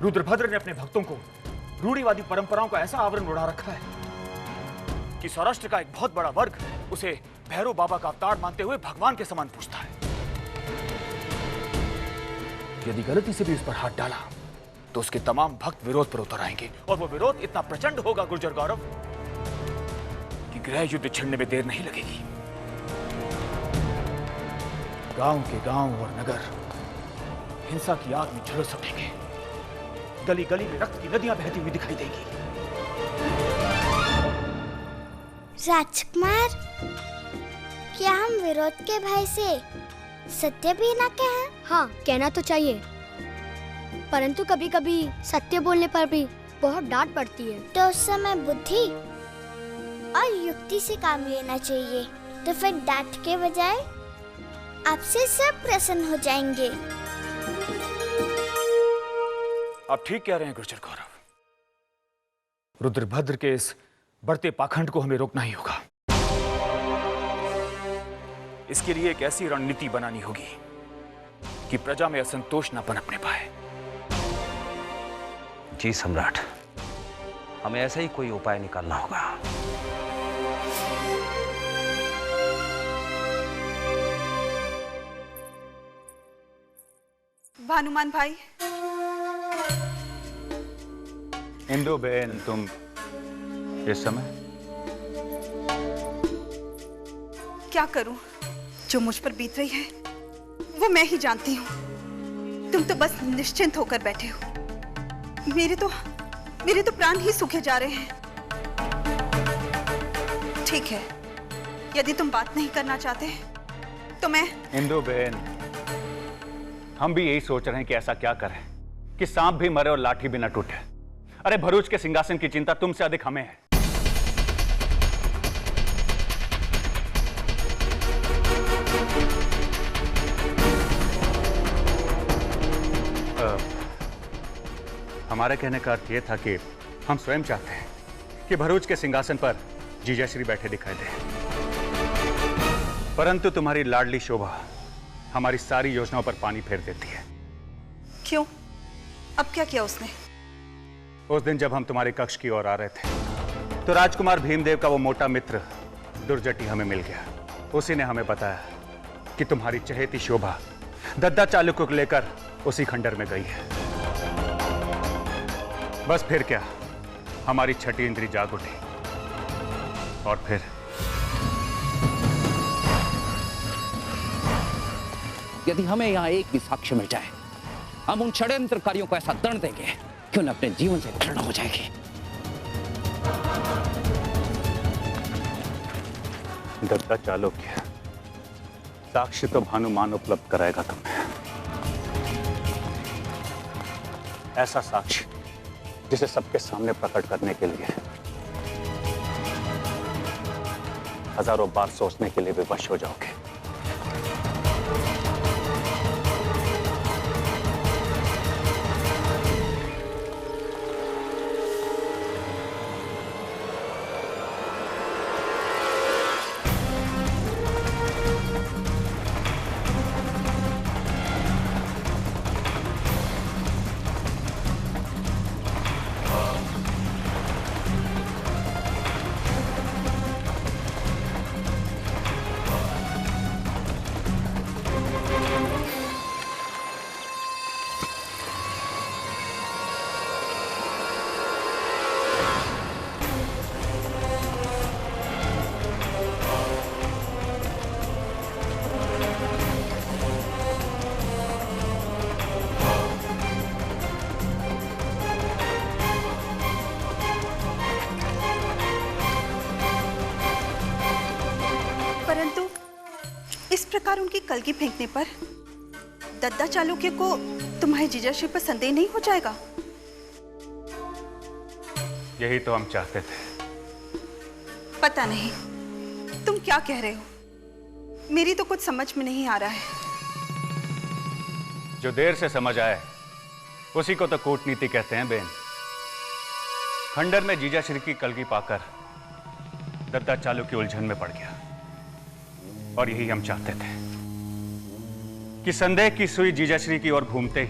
रुद्रभद्र ने अपने भक्तों को रूढ़िवादी परंपराओं का ऐसा आवरण उड़ा रखा है कि सौराष्ट्र का एक बहुत बड़ा वर्ग उसे भैरव बाबा का अवतार मानते हुए भगवान के समान पूजता है। यदि गलती से भी उस पर हाथ डाला तो उसके तमाम भक्त विरोध पर उतर आएंगे, और वो विरोध इतना प्रचंड होगा गुर्जर गौरव कि गृह युद्ध छिड़ने में देर नहीं लगेगी। गांव के गांव और नगर हिंसा की आग में झुलस उठेंगे, गली गली में रक्त की नदियां बहती हुई दिखाई देगी। राजकुमार, क्या हम विरोध के भय से सत्य भी न कहें? हाँ, कहना तो चाहिए, परंतु कभी कभी सत्य बोलने पर भी बहुत डांट पड़ती है। तो उस समय बुद्धि और युक्ति से काम लेना चाहिए, तो फिर डांट के बजाय आपसे सब प्रसन्न हो जाएंगे। आप ठीक कह रहे हैं गुर्जर गौरव। रुद्रभद्र के इस बढ़ते पाखंड को हमें रोकना ही होगा। इसके लिए एक ऐसी रणनीति बनानी होगी कि प्रजा में असंतोष न पनपने पाए। जी सम्राट, हमें ऐसा ही कोई उपाय निकालना होगा। भानुमान भाई। इंदु बहन, तुम इस समय? क्या करूं? जो मुझ पर बीत रही है वो मैं ही जानती हूँ। तुम तो बस निश्चिंत होकर बैठे हो। मेरे तो प्राण ही सूखे जा रहे हैं। ठीक है, यदि तुम बात नहीं करना चाहते तो मैं। इंदु बहन, हम भी यही सोच रहे हैं कि ऐसा क्या करें कि सांप भी मरे और लाठी भी न टूटे। अरे भरूच के सिंहासन की चिंता तुमसे अधिक हमें है। हमारे कहने का अर्थ यह था कि हम स्वयं चाहते हैं कि भरूच के सिंहासन पर जीजाश्री बैठे दिखाई दे, परंतु तुम्हारी लाडली शोभा हमारी सारी योजनाओं पर पानी फेर देती है। क्यों? अब क्या किया उसने? उस दिन जब हम तुम्हारे कक्ष की ओर आ रहे थे तो राजकुमार भीमदेव का वो मोटा मित्र दुर्जटी हमें मिल गया। उसी ने हमें बताया कि तुम्हारी चहेती शोभा दद्दा चालुक्य को लेकर उसी खंडर में गई है। बस फिर क्या, हमारी छठी इंद्री जाग उठी और फिर यदि हमें यहाँ एक भी साक्ष्य मिल जाए, हम उन षड्यंत्रकारियों को ऐसा दंड देंगे कि उन्हें अपने जीवन से घृणा हो जाएगी। दत्ता चालुक्य, साक्ष्य तो भानुमान उपलब्ध कराएगा तुम्हें। ऐसा साक्ष्य जिसे सबके सामने प्रकट करने के लिए हजारों बार सोचने के लिए विवश हो जाओगे। प्रकार उनकी कलगी फेंकने पर दद्दा चालुक्य को तुम्हारे जीजाश्री पर संदेह नहीं हो जाएगा? यही तो हम चाहते थे। पता नहीं तुम क्या कह रहे हो, मेरी तो कुछ समझ में नहीं आ रहा है। जो देर से समझ आए उसी को तो कूटनीति कहते हैं बेन। खंडर में जीजाश्री की कलगी पाकर दद्दा चालुक्य उलझन में पड़ गया, और यही हम चाहते थे कि संदेह की सुई जीजाश्री की ओर घूमते ही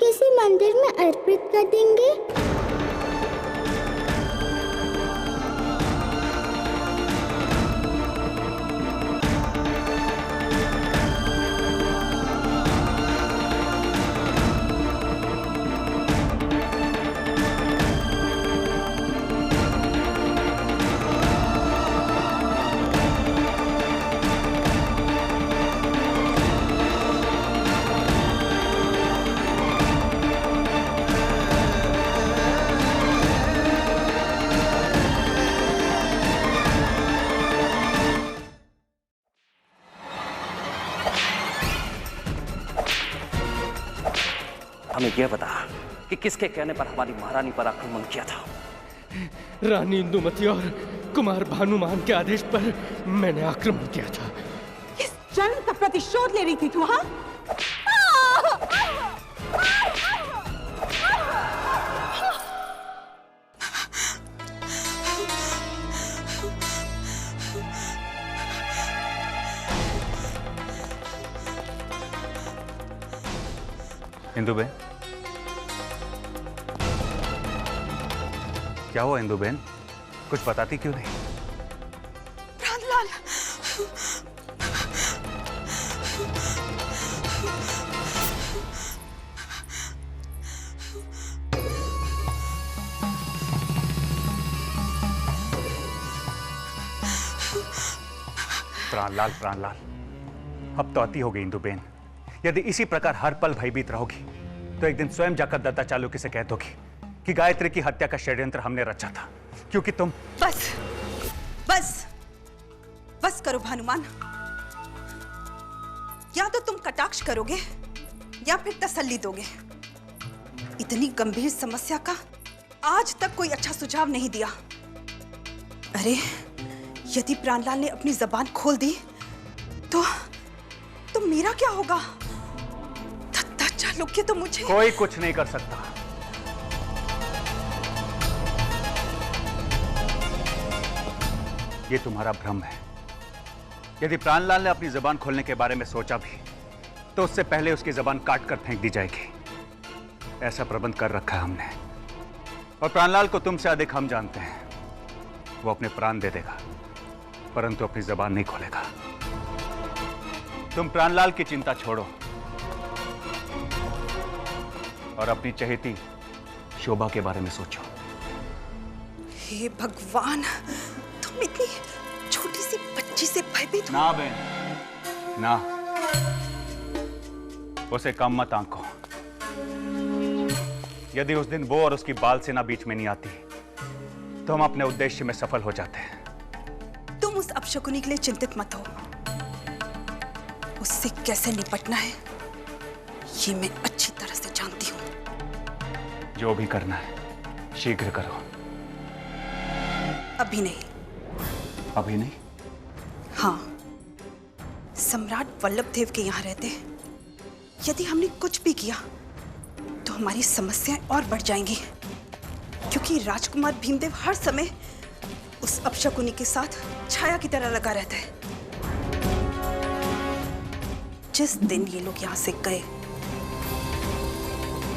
किसी मंदिर में अर्पित कर देंगे। हमें यह बता कि किसके कहने पर हमारी महारानी पर आक्रमण किया था। रानी इंदुमती और कुमार भानुमान के आदेश पर मैंने आक्रमण किया था। किस जन्म का प्रतिशोध ले रही थी तू? हाँ, इंदुबेन, क्या हुआ इंदुबेन? कुछ बताती क्यों नहीं? प्राणलाल, प्राणलाल, प्राणलाल, अब तो अति हो गई इंदुबेन। यदि इसी प्रकार हर पल भयभीत रहोगी तो एक दिन स्वयं जाकर दत्ता चालुक्य से कह दोगी कि गायत्री की हत्या का षड्यंत्र हमने रचा था, क्योंकि तुम। बस बस बस करो भानुमान। या तो तुम कटाक्ष करोगे या फिर तसल्ली दोगे। इतनी गंभीर समस्या का आज तक कोई अच्छा सुझाव नहीं दिया। अरे यदि प्राणलाल ने अपनी जबान खोल दी तो मेरा क्या होगा? दत्ता चालुक्य तो मुझे कोई कुछ नहीं कर सकता। ये तुम्हारा भ्रम है। यदि प्राणलाल ने अपनी जबान खोलने के बारे में सोचा भी तो उससे पहले उसकी जबान काट कर फेंक दी जाएगी। ऐसा प्रबंध कर रखा है हमने। और प्राणलाल को तुमसे अधिक हम जानते हैं। वो अपने प्राण दे देगा परंतु अपनी जबान नहीं खोलेगा। तुम प्राणलाल की चिंता छोड़ो और अपनी चहेती शोभा के बारे में सोचो। हे भगवान, तुम इतनी छोटी सी बच्ची से भयभीत हो? ना बहन, ना, उसे कम मत आंको। यदि उस दिन वो और उसकी बाल सेना बीच में नहीं आती तो हम अपने उद्देश्य में सफल हो जाते हैं। तुम उस अपशकुनी के लिए चिंतित मत हो। उससे कैसे निपटना है ये मैं अच्छी तरह से जानती हूं। जो भी करना है शीघ्र करो। अभी नहीं। अभी नहीं? हाँ, सम्राट वल्लभदेव के यहां रहते यदि हमने कुछ भी किया तो हमारी समस्याएं और बढ़ जाएंगी, क्योंकि राजकुमार भीमदेव हर समय उस अपशकुनी के साथ छाया की तरह लगा रहता है। जिस दिन ये लोग यहां से गए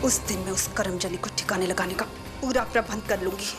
उस दिन मैं उस करमजनी को ठिकाने लगाने का पूरा प्रबंध कर लूंगी।